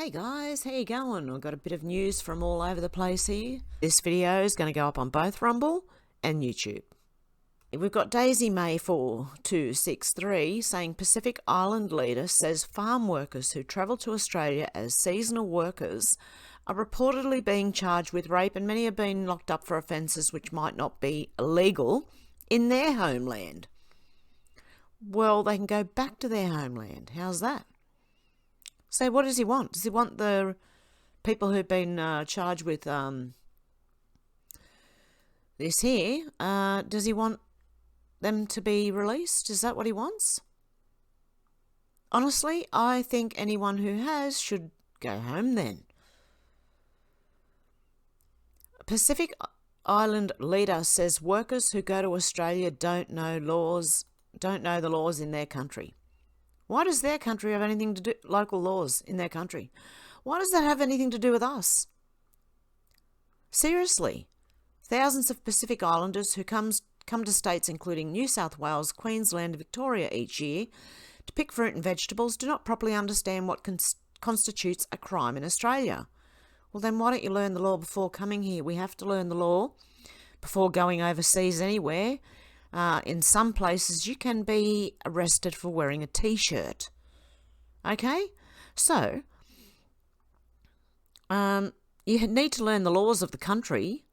Hey guys, how you going? I've got a bit of news from all over the place here. This video is going to go up on both Rumble and YouTube. We've got Daisy May 4263 saying Pacific Island leader says farm workers who travel to Australia as seasonal workers are reportedly being charged with rape, and many have been locked up for offences which might not be illegal in their homeland. Well, they can go back to their homeland. How's that? So what does he want? Does he want the people who've been charged with this here? Does he want them to be released? Is that what he wants? Honestly, I think anyone who has should go home then. Pacific Island leader says workers who go to Australia don't know the laws in their country. Why does their country have anything to do, local laws in their country? Why does that have anything to do with us? Seriously, thousands of Pacific Islanders who come to states including New South Wales, Queensland and Victoria each year to pick fruit and vegetables do not properly understand what constitutes a crime in Australia. Well, then why don't you learn the law before coming here? We have to learn the law before going overseas anywhere. In some places, you can be arrested for wearing a T-shirt. Okay? So, you need to learn the laws of the country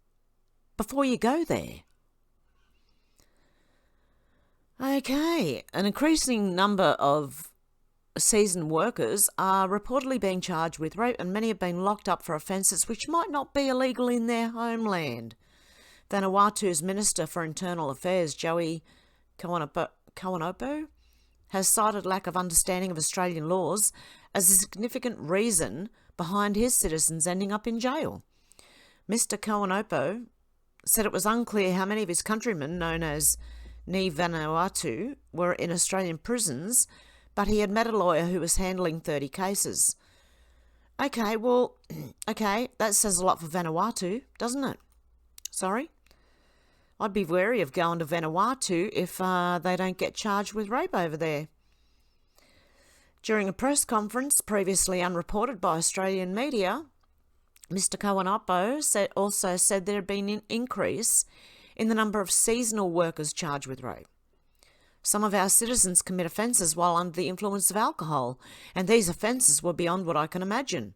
before you go there. Okay. An increasing number of seasoned workers are reportedly being charged with rape, and many have been locked up for offences which might not be illegal in their homeland. Vanuatu's Minister for Internal Affairs, Joey Kawanaupo, has cited lack of understanding of Australian laws as a significant reason behind his citizens ending up in jail. Mr Kawanaupo said it was unclear how many of his countrymen, known as Ni Vanuatu, were in Australian prisons, but he had met a lawyer who was handling 30 cases. Okay, that says a lot for Vanuatu, doesn't it? Sorry? I'd be wary of going to Vanuatu if they don't get charged with rape over there. During a press conference previously unreported by Australian media, Mr Kawanaupo also said there had been an increase in the number of seasonal workers charged with rape. Some of our citizens commit offences while under the influence of alcohol, and these offences were beyond what I can imagine.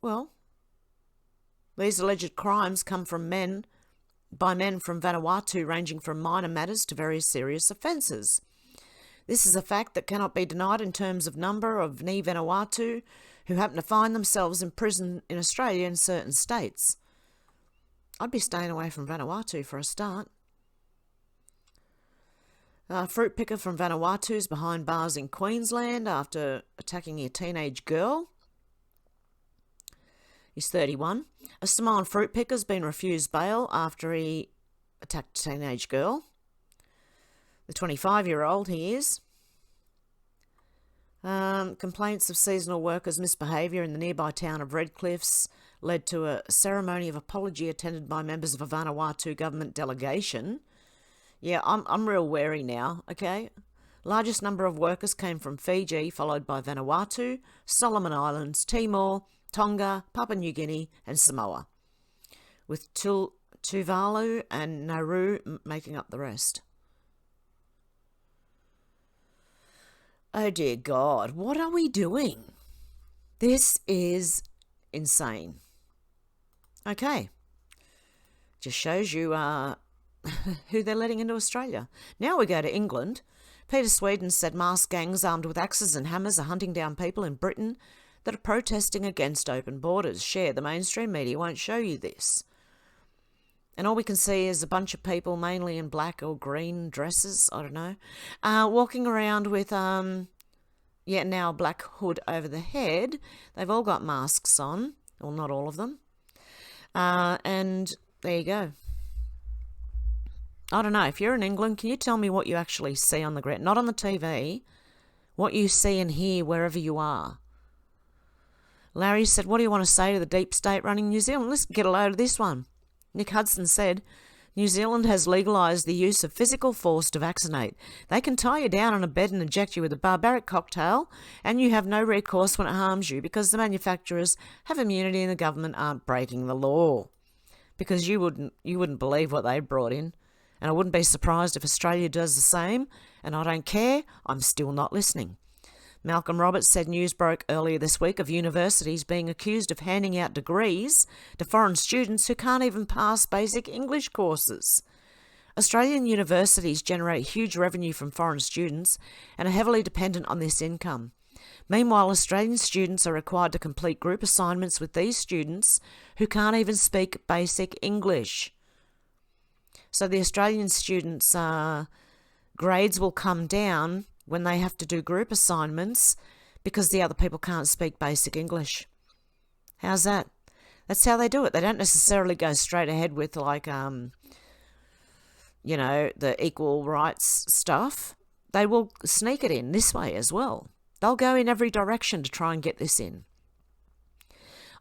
Well, these alleged crimes come from men from Vanuatu, ranging from minor matters to very serious offences. This is a fact that cannot be denied in terms of number of Ni Vanuatu who happen to find themselves in prison in Australia in certain states. I'd be staying away from Vanuatu for a start. A fruit picker from Vanuatu is behind bars in Queensland after attacking a teenage girl. He's 31. A Samoan fruit picker has been refused bail after he attacked a teenage girl. The 25-year-old he is. Complaints of seasonal workers' misbehaviour in the nearby town of Redcliffs led to a ceremony of apology attended by members of a Vanuatu government delegation. Yeah, I'm real wary now, okay? Largest number of workers came from Fiji, followed by Vanuatu, Solomon Islands, Timor, Tonga, Papua New Guinea and Samoa, with Tuvalu and Nauru making up the rest. Oh dear God, what are we doing? This is insane. Okay, just shows you who they're letting into Australia. Now we go to England. Peter Sweden said masked gangs armed with axes and hammers are hunting down people in Britain that are protesting against open borders. Share, the mainstream media won't show you this. And all we can see is a bunch of people, mainly in black or green dresses, I don't know, walking around with, now a black hood over the head. They've all got masks on, well, not all of them. And there you go. I don't know, if you're in England, can you tell me what you actually see on the ground? Not on the TV, what you see and hear wherever you are. Larry said, what do you want to say to the deep state running New Zealand? Let's get a load of this one. Nick Hudson said, New Zealand has legalised the use of physical force to vaccinate. They can tie you down on a bed and inject you with a barbaric cocktail, and you have no recourse when it harms you because the manufacturers have immunity and the government aren't breaking the law. Because you wouldn't believe what they brought in. And I wouldn't be surprised if Australia does the same, and I don't care, I'm still not listening. Malcolm Roberts said news broke earlier this week of universities being accused of handing out degrees to foreign students who can't even pass basic English courses. Australian universities generate huge revenue from foreign students and are heavily dependent on this income. Meanwhile, Australian students are required to complete group assignments with these students who can't even speak basic English. So the Australian students' grades will come down when they have to do group assignments because the other people can't speak basic English. How's that? That's how they do it. They don't necessarily go straight ahead with the equal rights stuff. They will sneak it in this way as well. They'll go in every direction to try and get this in.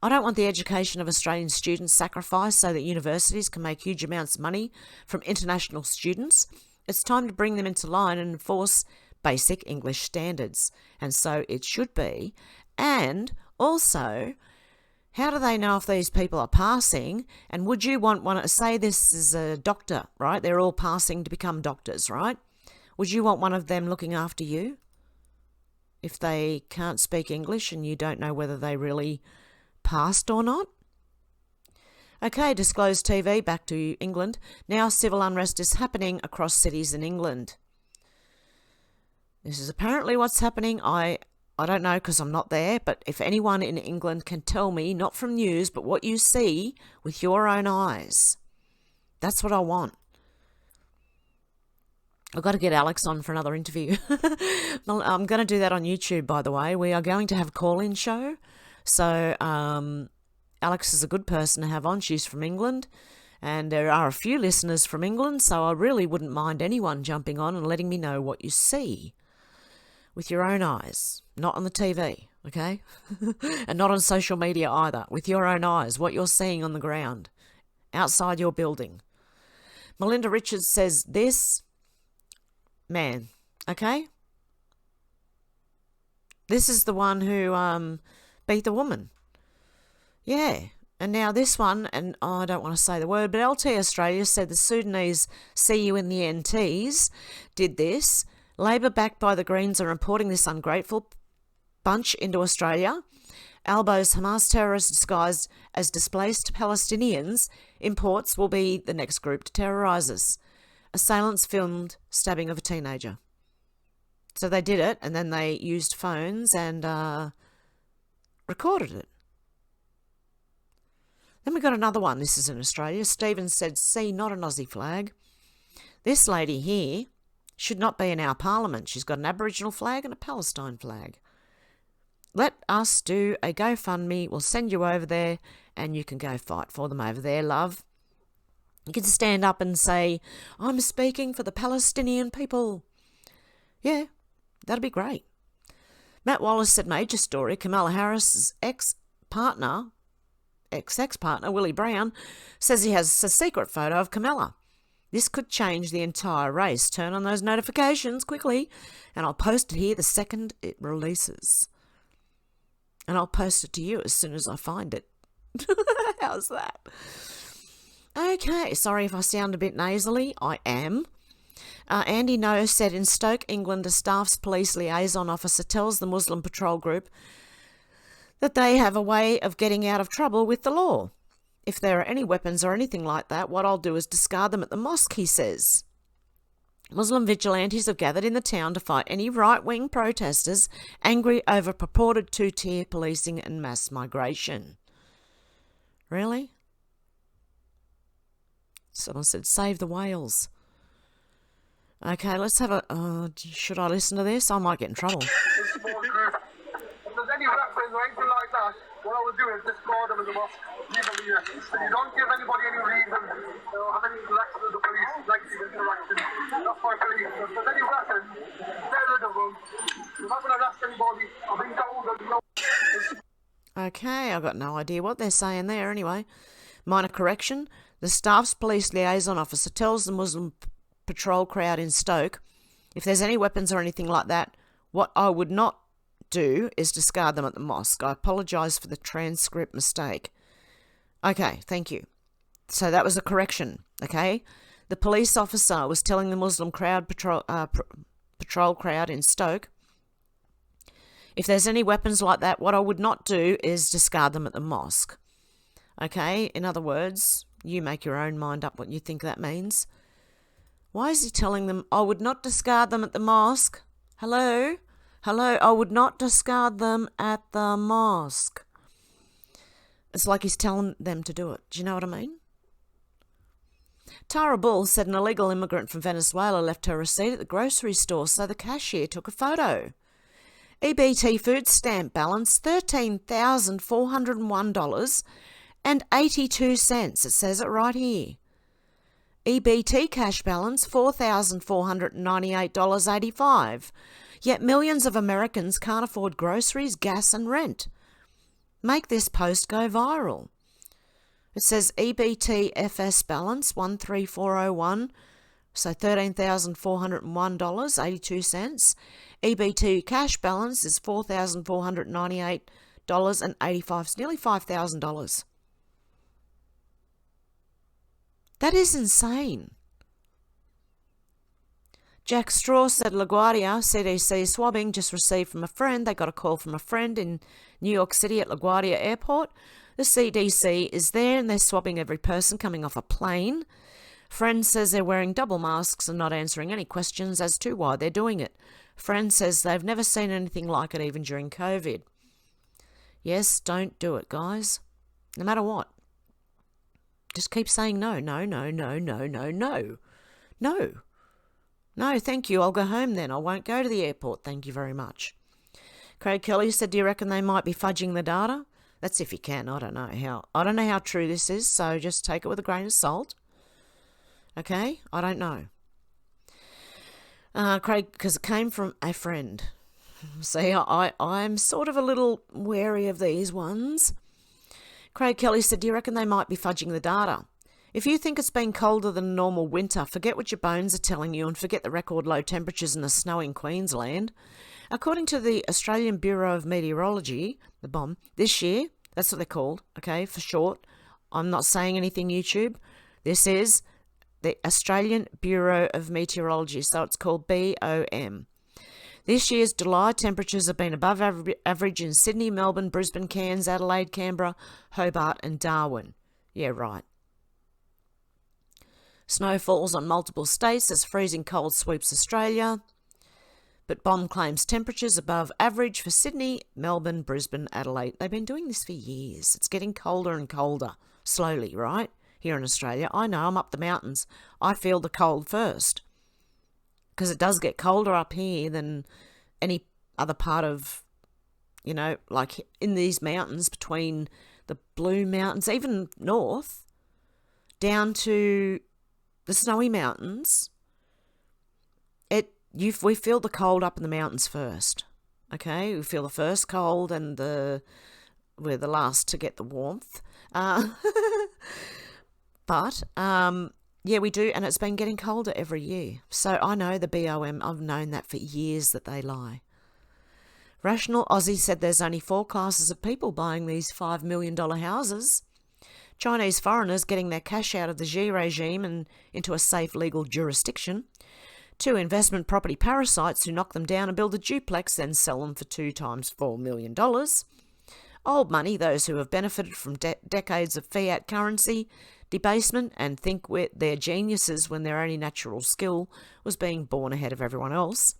I don't want the education of Australian students sacrificed so that universities can make huge amounts of money from international students. It's time to bring them into line and enforce basic English standards. And so it should be. And also, how do they know if these people are passing? And would you want one, say this is a doctor, right? They're all passing to become doctors, right? Would you want one of them looking after you if they can't speak English and you don't know whether they really passed or not? Okay, Disclosed TV, back to England. Now civil unrest is happening across cities in England. This is apparently what's happening. I don't know because I'm not there, but if anyone in England can tell me, not from news, but what you see with your own eyes, that's what I want. I've got to get Alex on for another interview. I'm going to do that on YouTube, by the way. We are going to have a call-in show. So Alex is a good person to have on. She's from England. And there are a few listeners from England, so I really wouldn't mind anyone jumping on and letting me know what you see with your own eyes, not on the TV, okay? And not on social media either, with your own eyes, what you're seeing on the ground, outside your building. Melinda Richards says this man, okay? This is the one who beat the woman. Yeah. And now this one, and I don't want to say the word, but LT Australia said the Sudanese see you in the NTs did this. Labor, backed by the Greens, are importing this ungrateful bunch into Australia. Albo's Hamas terrorists disguised as displaced Palestinians imports will be the next group to terrorise us. Assailants filmed stabbing of a teenager. So they did it, and then they used phones and recorded it. Then we got another one. This is in Australia. Stephen said, see, not an Aussie flag. This lady here should not be in our parliament. She's got an Aboriginal flag and a Palestine flag. Let us do a GoFundMe. We'll send you over there and you can go fight for them over there, love. You can stand up and say, I'm speaking for the Palestinian people. Yeah, that'd be great. Matt Wallace said, major story, Kamala Harris's ex-partner, Willie Brown, says he has a secret photo of Kamala. This could change the entire race. Turn on those notifications quickly, and I'll post it here the second it releases. And I'll post it to you as soon as I find it. How's that? Okay, sorry if I sound a bit nasally. I am. Andy No said in Stoke, England, a staff's police liaison officer tells the Muslim patrol group that they have a way of getting out of trouble with the law. If there are any weapons or anything like that, what I'll do is discard them at the mosque, he says. Muslim vigilantes have gathered in the town to fight any right-wing protesters angry over purported two-tier policing and mass migration. Really? Someone said, save the whales. Okay, let's have a... should I listen to this? I might get in trouble. If there's any weapons or anything like that, what I would do is discard them in the mosque. You don't give anybody any reason or have any interaction with the police, negative interaction. That's my belief. If there's any weapons, get rid of them. You're not going to arrest anybody. I've been told that no... Okay, I've got no idea what they're saying there anyway. Minor correction, The staff's police liaison officer tells the Muslim patrol crowd in Stoke, if there's any weapons or anything like that, what I would not do is discard them at the mosque. I apologise for the transcript mistake. Okay, thank you. So that was a correction, okay? The police officer was telling the Muslim patrol crowd in Stoke, if there's any weapons like that, what I would not do is discard them at the mosque. Okay, in other words, you make your own mind up what you think that means. Why is he telling them, I would not discard them at the mosque? Hello? Hello, I would not discard them at the mosque. It's like he's telling them to do it. Do you know what I mean? Tara Bull said an illegal immigrant from Venezuela left her receipt at the grocery store, so the cashier took a photo. EBT food stamp balance $13,401.82. It says it right here. EBT cash balance $4,498.85. Yet millions of Americans can't afford groceries, gas and rent. Make this post go viral. It says EBT FS balance 13401, so $13,401.82. EBT cash balance is $4,498.85. It's nearly $5,000. That is insane. Jack Straw said LaGuardia CDC swabbing just received from a friend. They got a call from a friend in New York City at LaGuardia Airport. The CDC is there and they're swabbing every person coming off a plane. Friend says they're wearing double masks and not answering any questions as to why they're doing it. Friend says they've never seen anything like it even during COVID. Yes, don't do it, guys. No matter what. Just keep saying no, no, no, no, no, no, no. No. No, thank you. I'll go home then. I won't go to the airport. Thank you very much. Craig Kelly said, do you reckon they might be fudging the data? That's if you can. I don't know how true this is, so just take it with a grain of salt. Okay? I don't know. Craig, because it came from a friend. See, I'm sort of a little wary of these ones. Craig Kelly said, do you reckon they might be fudging the data? If you think it's been colder than a normal winter, forget what your bones are telling you and forget the record low temperatures and the snow in Queensland. According to the Australian Bureau of Meteorology, the BOM, this year, that's what they're called, okay, for short. I'm not saying anything, YouTube. This is the Australian Bureau of Meteorology, so it's called BOM. This year's July temperatures have been above average in Sydney, Melbourne, Brisbane, Cairns, Adelaide, Canberra, Hobart and Darwin. Yeah, right. Snow falls on multiple states as freezing cold sweeps Australia. But BOM claims temperatures above average for Sydney, Melbourne, Brisbane, Adelaide. They've been doing this for years. It's getting colder and colder, slowly, right? Here in Australia. I know, I'm up the mountains. I feel the cold first. Because it does get colder up here than any other part of, you know, like in these mountains between the Blue Mountains, even north, down to the Snowy Mountains. We feel the cold up in the mountains first. Okay, we feel the first cold and we're the last to get the warmth. But yeah, we do, and it's been getting colder every year. So I know the BOM, I've known that for years that they lie. Rational Aussie said there's only 4 classes of people buying these $5 million houses. Chinese foreigners getting their cash out of the Xi regime and into a safe legal jurisdiction. 2 investment property parasites who knock them down and build a duplex, then sell them for 2 times $4 million. Old money, those who have benefited from decades of fiat currency debasement and think they're geniuses when their only natural skill was being born ahead of everyone else.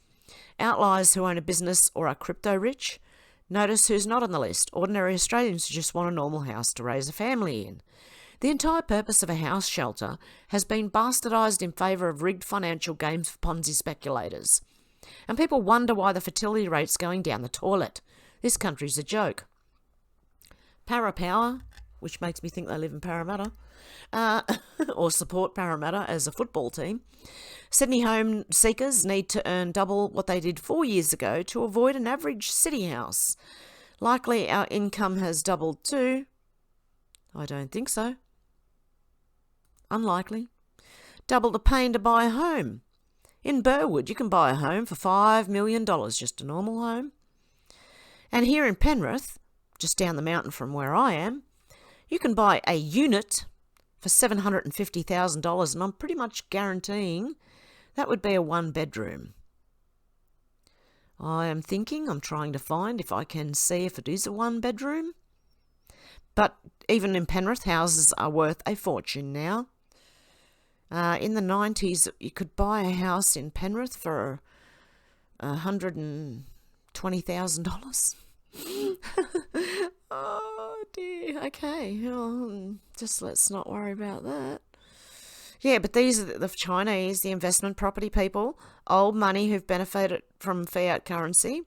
Outliers who own a business or are crypto rich. Notice who's not on the list. Ordinary Australians who just want a normal house to raise a family in. The entire purpose of a house shelter has been bastardised in favour of rigged financial games for Ponzi speculators. And people wonder why the fertility rate's going down the toilet. This country's a joke. Parapower, which makes me think they live in Parramatta, or support Parramatta as a football team. Sydney home seekers need to earn double what they did 4 years ago to avoid an average city house. Likely our income has doubled too. I don't think so. unlikely. Double the pain to buy a home. In Burwood, you can buy a home for $5 million, just a normal home. And here in Penrith, just down the mountain from where I am, you can buy a unit for $750,000, and I'm pretty much guaranteeing that would be a one-bedroom. I'm trying to find if I can see if it is a one-bedroom. But even in Penrith, houses are worth a fortune now. In the 90s, you could buy a house in Penrith for $120,000. Oh dear. Okay. Well, just let's not worry about that. Yeah, but these are the Chinese, the investment property people, old money who've benefited from fiat currency,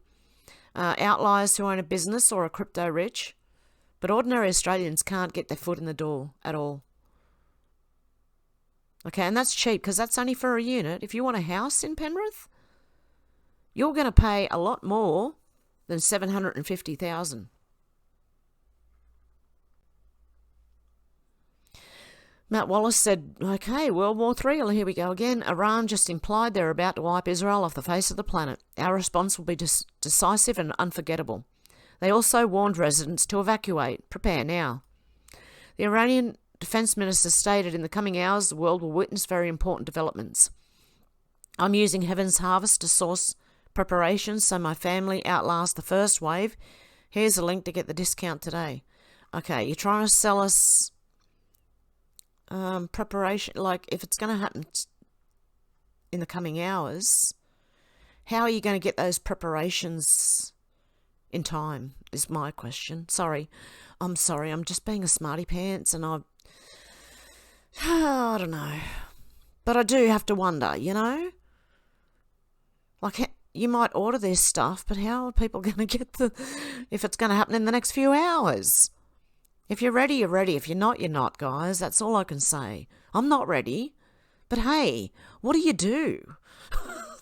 outliers who own a business or are crypto rich, but ordinary Australians can't get their foot in the door at all. Okay, and that's cheap because that's only for a unit. If you want a house in Penrith, you're going to pay a lot more than $750,000. Matt Wallace said, okay, World War III, well, here we go again. Iran just implied they're about to wipe Israel off the face of the planet. Our response will be decisive and unforgettable. They also warned residents to evacuate. Prepare now. The Iranian Defence Minister stated in the coming hours the world will witness very important developments. I'm using Heaven's Harvest to source preparations so my family outlast the first wave. Here's a link to get the discount today. Okay, you're trying to sell us preparation, like if it's going to happen in the coming hours, how are you going to get those preparations in time is my question. I'm sorry, I'm just being a smarty pants and I don't know. But I do have to wonder, like you might order this stuff, but how are people going to get if it's going to happen in the next few hours? If you're ready, you're ready. If you're not, guys. That's all I can say. I'm not ready. But hey, what do you do?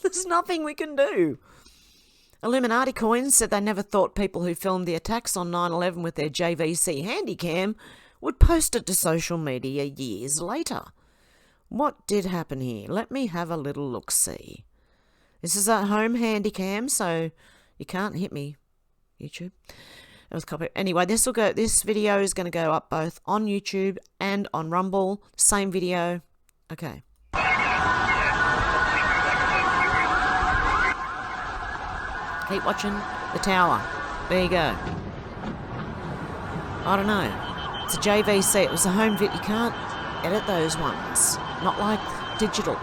There's nothing we can do. Illuminati Coins said they never thought people who filmed the attacks on 9/11 with their JVC handycam would post it to social media years later. What did happen here? Let me have a little look-see. This is a home handycam, so you can't hit me, YouTube. It was copy. Anyway, this video is going to go up both on YouTube and on Rumble. Same video. Okay. Keep watching the tower. There you go. I don't know. It's a JVC. It was a home vid. You can't edit those ones. Not like digital.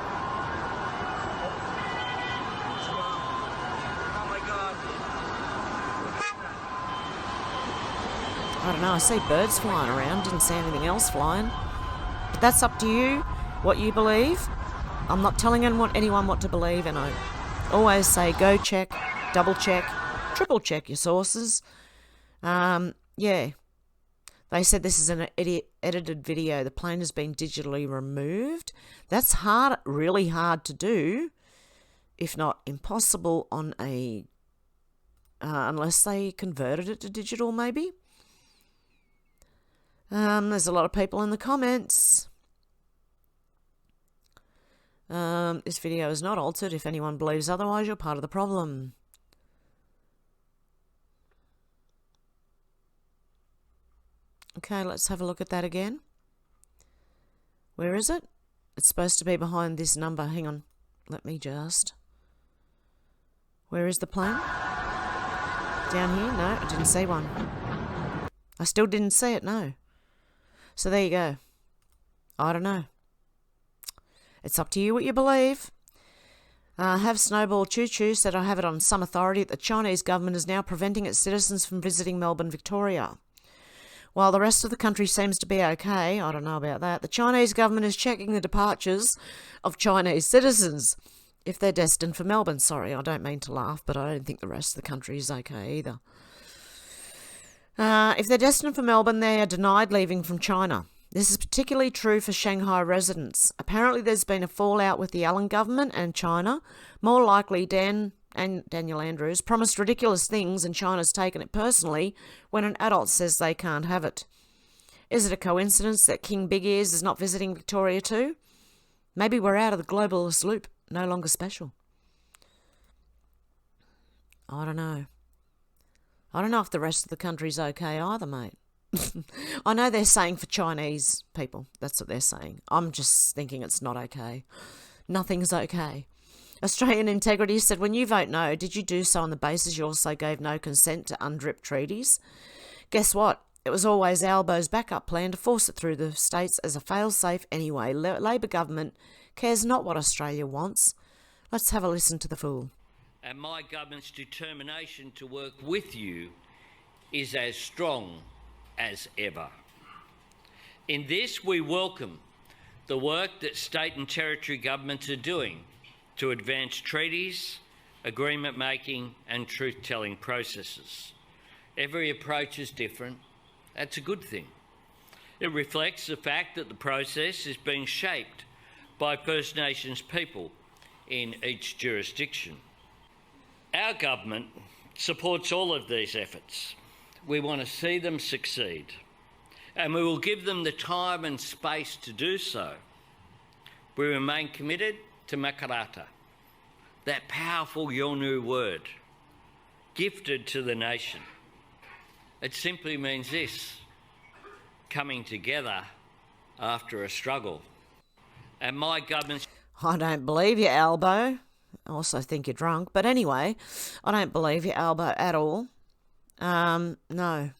I don't know, I see birds flying around, didn't see anything else flying. But that's up to you, what you believe. I'm not telling anyone what to believe, and I always say go check, double check, triple check your sources. Yeah. They said this is an edited video. The plane has been digitally removed. That's really hard to do, if not impossible on a... unless they converted it to digital, maybe. There's a lot of people in the comments. This video is not altered. If anyone believes otherwise, you're part of the problem. Okay, let's have a look at that again. Where is it? It's supposed to be behind this number. Hang on. Let me just... Where is the plane? Down here? No, I didn't see one. I still didn't see it, no. So there you go. I don't know. It's up to you what you believe. Have Snowball Choo Choo said, I have it on some authority that the Chinese government is now preventing its citizens from visiting Melbourne, Victoria. While the rest of the country seems to be okay, I don't know about that, the Chinese government is checking the departures of Chinese citizens if they're destined for Melbourne. Sorry, I don't mean to laugh, but I don't think the rest of the country is okay either. If they're destined for Melbourne, they are denied leaving from China. This is particularly true for Shanghai residents. Apparently there's been a fallout with the Allen government and China. More likely, Daniel Andrews promised ridiculous things and China's taken it personally when an adult says they can't have it. Is it a coincidence that King Big Ears is not visiting Victoria too? Maybe we're out of the globalist loop, no longer special. I don't know. I don't know if the rest of the country's okay either, mate. I know they're saying for Chinese people, that's what they're saying. I'm just thinking it's not okay. Nothing's okay. Australian Integrity said, when you vote no, did you do so on the basis you also gave no consent to UNDRIP treaties? Guess what? It was always Albo's backup plan to force it through the states as a fail-safe anyway. Labor government cares not what Australia wants. Let's have a listen to the fool. And my government's determination to work with you is as strong as ever. In this, we welcome the work that state and territory governments are doing to advance treaties, agreement making and truth-telling processes. Every approach is different. That's a good thing. It reflects the fact that the process is being shaped by First Nations people in each jurisdiction. Our government supports all of these efforts. We want to see them succeed, and we will give them the time and space to do so. We remain committed to Makarata, that powerful Yolngu word, gifted to the nation. It simply means this: coming together after a struggle. And my government... I don't believe you, Albo. I also think you're drunk. But anyway, I don't believe you, Albo, at all. No.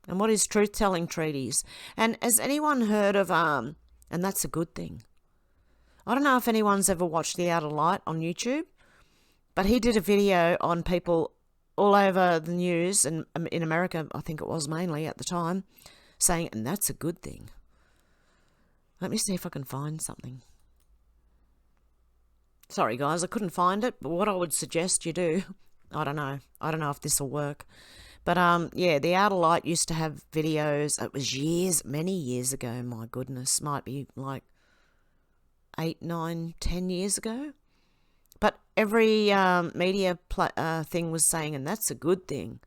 And what is truth-telling treaties? And has anyone heard of... and that's a good thing. I don't know if anyone's ever watched The Outer Light on YouTube, but he did a video on people all over the news, and in America, I think it was mainly at the time, saying, and that's a good thing. Let me see if I can find something. Sorry, guys, I couldn't find it, but what I would suggest you do, I don't know if this will work. But, yeah, The Outer Light used to have videos. It was many years ago, my goodness. Might be like 8, 9, 10 years ago. But every media thing was saying, and that's a good thing.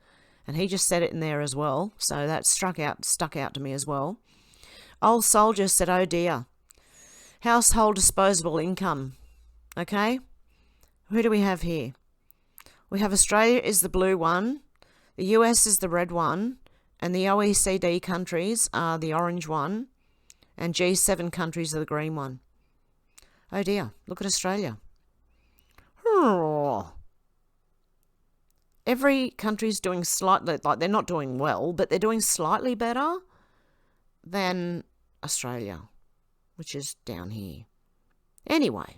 And he just said it in there as well. So that stuck out to me as well. Old Soldier said, oh dear. Household disposable income. Okay? Who do we have here? We have Australia is the blue one. The US is the red one. And the OECD countries are the orange one. And G7 countries are the green one. Oh dear. Look at Australia. Every country's doing slightly, like they're not doing well, but they're doing slightly better than Australia, which is down here. Anyway.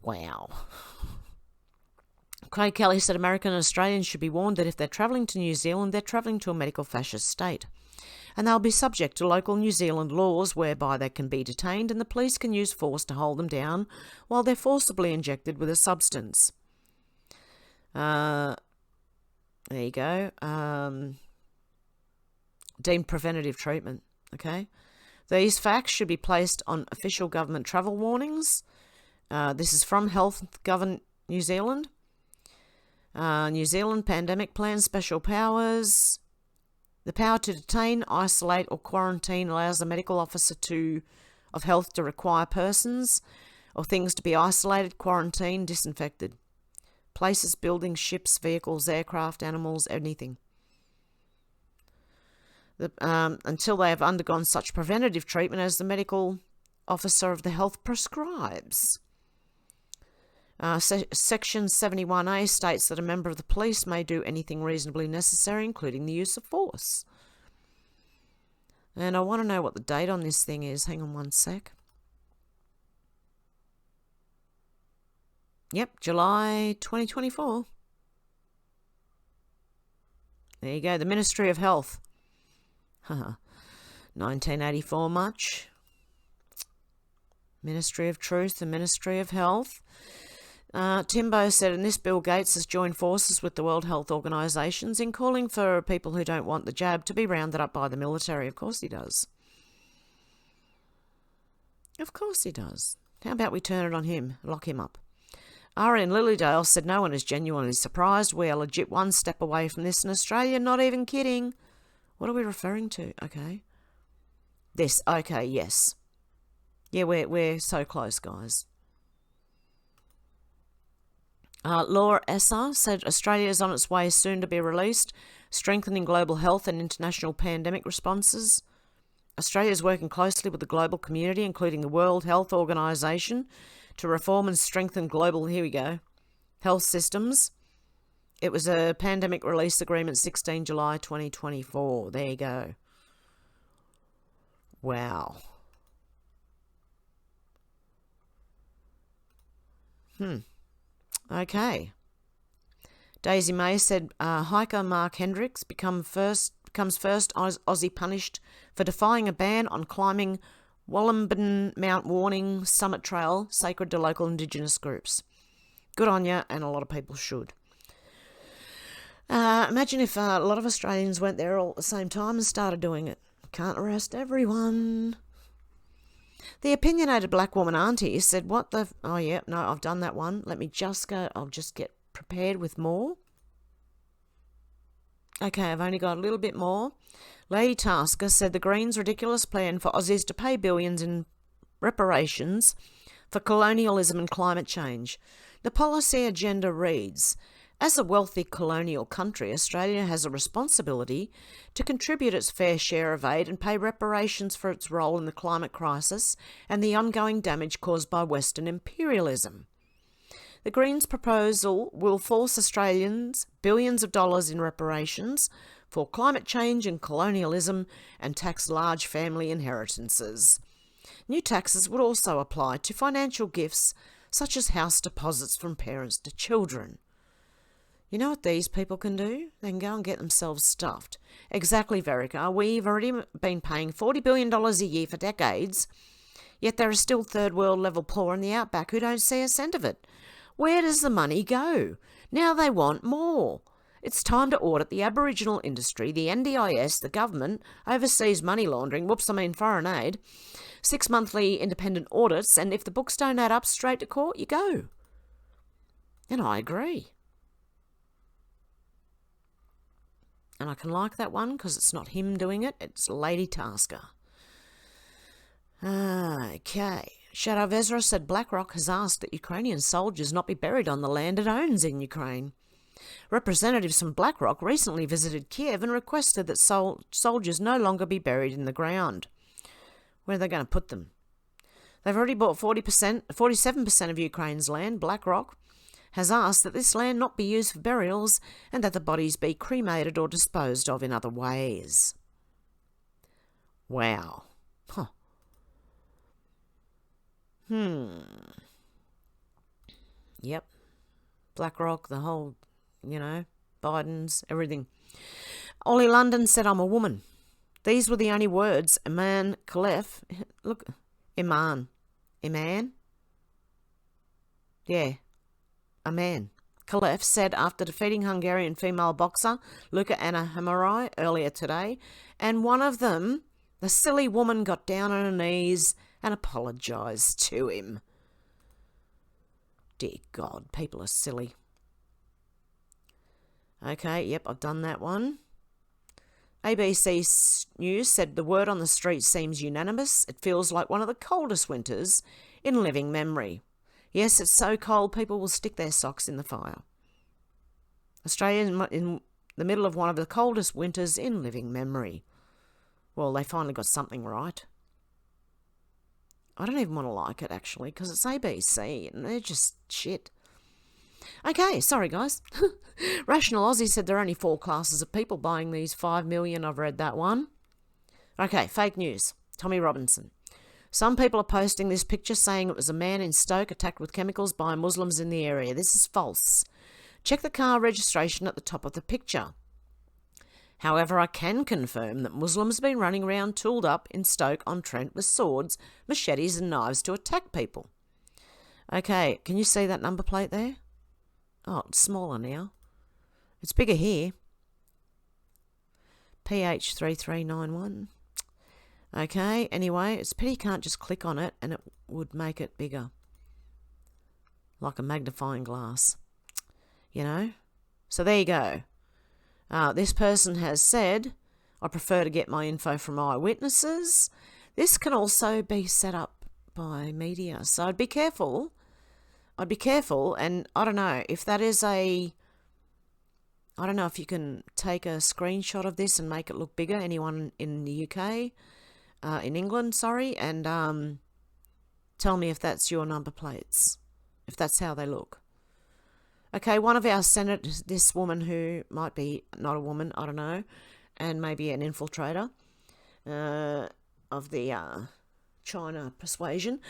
Wow. Craig Kelly said American and Australians should be warned that if they're travelling to New Zealand, they're travelling to a medical fascist state. And they'll be subject to local New Zealand laws whereby they can be detained and the police can use force to hold them down while they're forcibly injected with a substance. There you go. Deemed preventative treatment. Okay. These facts should be placed on official government travel warnings. This is from Health Government New Zealand. New Zealand Pandemic Plan Special Powers. The power to detain, isolate or quarantine allows the medical officer of health to require persons or things to be isolated, quarantined, disinfected. Places, buildings, ships, vehicles, aircraft, animals, anything. Until they have undergone such preventative treatment as the medical officer of the health prescribes. Section 71A states that a member of the police may do anything reasonably necessary, including the use of force. And I want to know what the date on this thing is. Hang on one sec. Yep, July 2024. There you go, the Ministry of Health. 1984 much. Ministry of Truth, the Ministry of Health. Timbo said, and this Bill Gates has joined forces with the World Health Organisations in calling for people who don't want the jab to be rounded up by the military. Of course he does. Of course he does. How about we turn it on him, lock him up? Ari in Lilydale said, no one is genuinely surprised. We are legit one step away from this in Australia, not even kidding. What are we referring to? Okay. This. Okay, yes. Yeah, we're so close, guys. Laura Esser said Australia is on its way soon to be released, strengthening global health and international pandemic responses. Australia is working closely with the global community, including the World Health Organization, to reform and strengthen global, here we go, health systems. It was a pandemic release agreement, 16 July 2024. There you go. Wow. Okay. Daisy May said hiker Mark Hendricks becomes first Aussie punished for defying a ban on climbing Wollongong Mount Warning Summit Trail, sacred to local Indigenous groups. Good on you, and a lot of people should. Imagine if a lot of Australians went there all at the same time and started doing it. Can't arrest everyone. The opinionated black woman auntie said, what the... Oh, yeah, no, I've done that one. Let me just go... I'll just get prepared with more. Okay, I've only got a little bit more. Lady Tasker said the Greens' ridiculous plan for Aussies to pay billions in reparations for colonialism and climate change. The policy agenda reads, as a wealthy colonial country, Australia has a responsibility to contribute its fair share of aid and pay reparations for its role in the climate crisis and the ongoing damage caused by Western imperialism. The Greens' proposal will force Australians billions of dollars in reparations for climate change and colonialism and tax large family inheritances. New taxes would also apply to financial gifts such as house deposits from parents to children. You know what these people can do? They can go and get themselves stuffed. Exactly, Verica. We've already been paying $40 billion a year for decades, yet there are still third world level poor in the outback who don't see a cent of it. Where does the money go? Now they want more. It's time to audit the Aboriginal industry, the NDIS, the government, overseas money laundering, foreign aid, 6 monthly independent audits, and if the books don't add up, straight to court you go. And I agree. And I can like that one because it's not him doing it, it's Lady Tasker. Okay. Shadow of Ezra said BlackRock has asked that Ukrainian soldiers not be buried on the land it owns in Ukraine. Representatives from BlackRock recently visited Kiev and requested that soldiers no longer be buried in the ground. Where are they going to put them? They've already bought 47% of Ukraine's land. BlackRock has asked that this land not be used for burials and that the bodies be cremated or disposed of in other ways. Wow. Huh. Yep. BlackRock, the whole, Biden's, everything. Ollie London said, I'm a woman. These were the only words Iman Khalef, look, Iman. Yeah. Aman Khalef said after defeating Hungarian female boxer Luka Anna Hamarai earlier today, and one of them, the silly woman, got down on her knees and apologised to him. Dear God, people are silly. Okay, yep, I've done that one. ABC News said the word on the street seems unanimous. It feels like one of the coldest winters in living memory. Yes, it's so cold people will stick their socks in the fire. Australia in the middle of one of the coldest winters in living memory. Well, they finally got something right. I don't even want to like it, actually, because it's ABC, and they're just shit. Okay, sorry, guys. Rational Aussie said there are only 4 classes of people buying these 5 million. I've read that one. Okay, fake news. Tommy Robinson. Some people are posting this picture saying it was a man in Stoke attacked with chemicals by Muslims in the area. This is false. Check the car registration at the top of the picture. However, I can confirm that Muslims have been running around tooled up in Stoke-on-Trent with swords, machetes and knives to attack people. Okay, can you see that number plate there? Oh, it's smaller now. It's bigger here. PH3391. Okay, anyway, it's a pity you can't just click on it and it would make it bigger. Like a magnifying glass. So there you go. This person has said, I prefer to get my info from eyewitnesses. This can also be set up by media, so I'd be careful. And I don't know if that is I don't know if you can take a screenshot of this and make it look bigger. Anyone in the UK, in England, sorry, and tell me if that's your number plates, if that's how they look. Okay, one of our senators, this woman who might be not a woman, I don't know, and maybe an infiltrator of the China persuasion.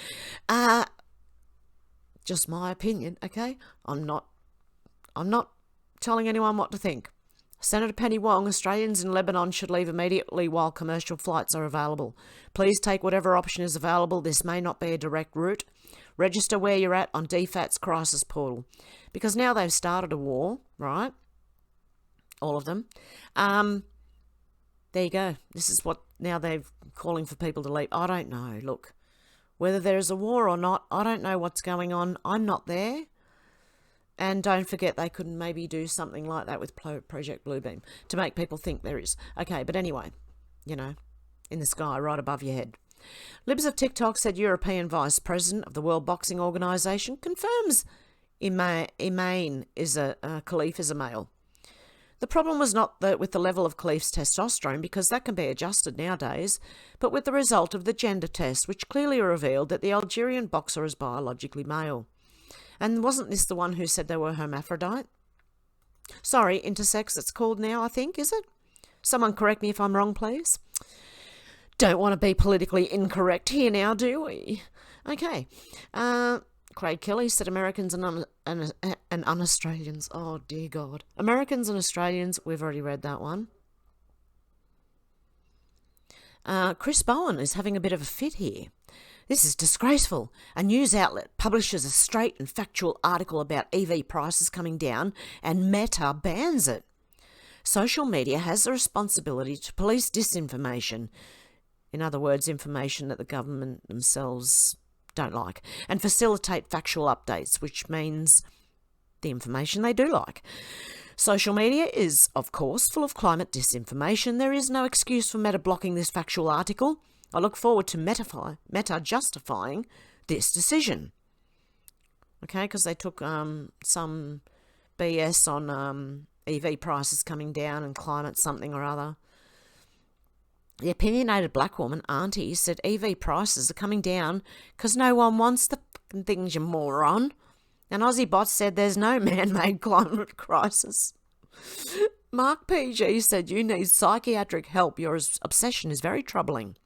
Just my opinion, okay? I'm not telling anyone what to think. Senator Penny Wong, Australians in Lebanon should leave immediately while commercial flights are available. Please take whatever option is available. This may not be a direct route. Register where you're at on DFAT's crisis portal. Because now they've started a war, right? All of them. There you go. This is what now they're calling for people to leave. I don't know. Look, whether there is a war or not, I don't know what's going on. I'm not there. And don't forget, they could maybe do something like that with Project Bluebeam to make people think there is. Okay, but anyway, you know, in the sky, right above your head. Libs of TikTok said European Vice President of the World Boxing Organisation confirms Khalif is a male. The problem was not with the level of Khalif's testosterone, because that can be adjusted nowadays, but with the result of the gender test, which clearly revealed that the Algerian boxer is biologically male. And wasn't this the one who said they were hermaphrodite? Sorry, intersex it's called now, I think, is it? Someone correct me if I'm wrong, please. Don't want to be politically incorrect here now, do we? Okay. Craig Kelly said Americans and un-Australians. Oh, dear God. Americans and Australians, we've already read that one. Chris Bowen is having a bit of a fit here. This is disgraceful. A news outlet publishes a straight and factual article about EV prices coming down and Meta bans it. Social media has the responsibility to police disinformation. In other words, information that the government themselves don't like, and facilitate factual updates, which means the information they do like. Social media is, of course, full of climate disinformation. There is no excuse for Meta blocking this factual article. I look forward to Meta justifying this decision. Okay, because they took some BS on EV prices coming down and climate something or other. The opinionated black woman, Auntie, said EV prices are coming down because no one wants the fucking things, you moron. And Aussie Bot said there's no man-made climate crisis. Mark PG said you need psychiatric help. Your obsession is very troubling.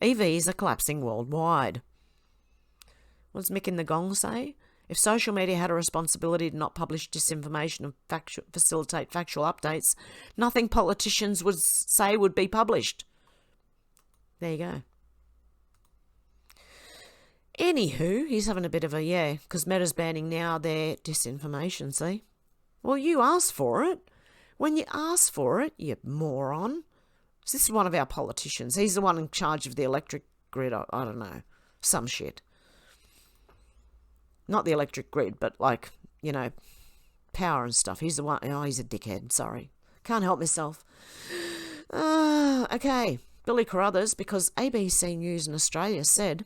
EVs are collapsing worldwide. What does Mick in the Gong say? If social media had a responsibility to not publish disinformation and facilitate factual updates, nothing politicians would say would be published. There you go. Anywho, he's having a bit of a, because Meta's banning now their disinformation, see? Well, you asked for it. When you asked for it, you moron. So this is one of our politicians. He's the one in charge of the electric grid. I don't know. Some shit. Not the electric grid, but like, you know, power and stuff. He's the one. Oh, he's a dickhead. Sorry. Can't help myself. Okay. Billy Carruthers, because ABC News in Australia said,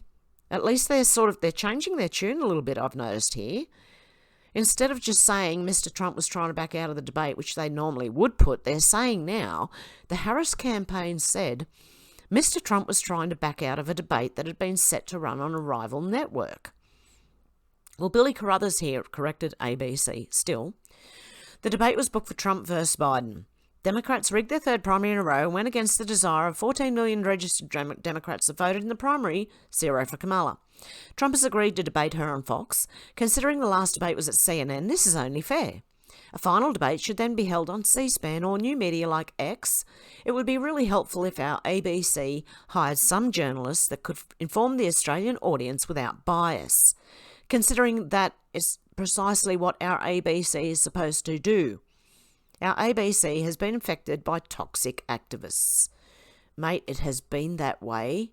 at least they're changing their tune a little bit, I've noticed here. Instead of just saying Mr. Trump was trying to back out of the debate, which they normally would put, they're saying now, the Harris campaign said Mr. Trump was trying to back out of a debate that had been set to run on a rival network. Well, Billy Carruthers here corrected ABC. Still, the debate was booked for Trump versus Biden. Democrats rigged their third primary in a row and went against the desire of 14 million registered Democrats that voted in the primary, 0 for Kamala. Trump has agreed to debate her on Fox. Considering the last debate was at CNN, this is only fair. A final debate should then be held on C-SPAN or new media like X. It would be really helpful if our ABC hired some journalists that could inform the Australian audience without bias, considering that is precisely what our ABC is supposed to do. Our ABC has been infected by toxic activists. Mate, it has been that way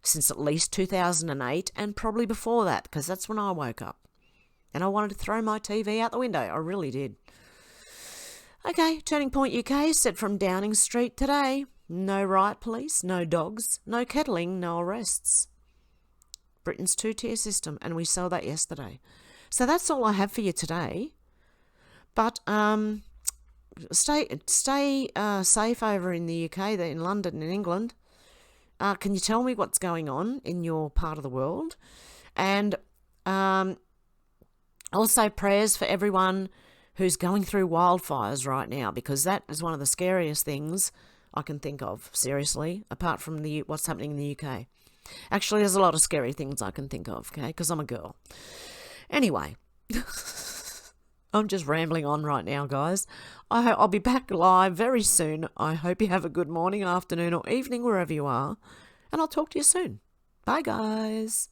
since at least 2008 and probably before that, because that's when I woke up. And I wanted to throw my TV out the window. I really did. Okay, Turning Point UK said from Downing Street today, No riot police, no dogs, no kettling, no arrests. Britain's two-tier system, and we saw that yesterday. So that's all I have for you today. But stay safe over in the UK, in London, in England. Can you tell me what's going on in your part of the world? And also prayers for everyone who's going through wildfires right now, because that is one of the scariest things I can think of, seriously, apart from what's happening in the UK. Actually, there's a lot of scary things I can think of, okay, because I'm a girl. Anyway, I'm just rambling on right now, guys. I'll be back live very soon. I hope you have a good morning, afternoon, or evening, wherever you are, and I'll talk to you soon. Bye, guys.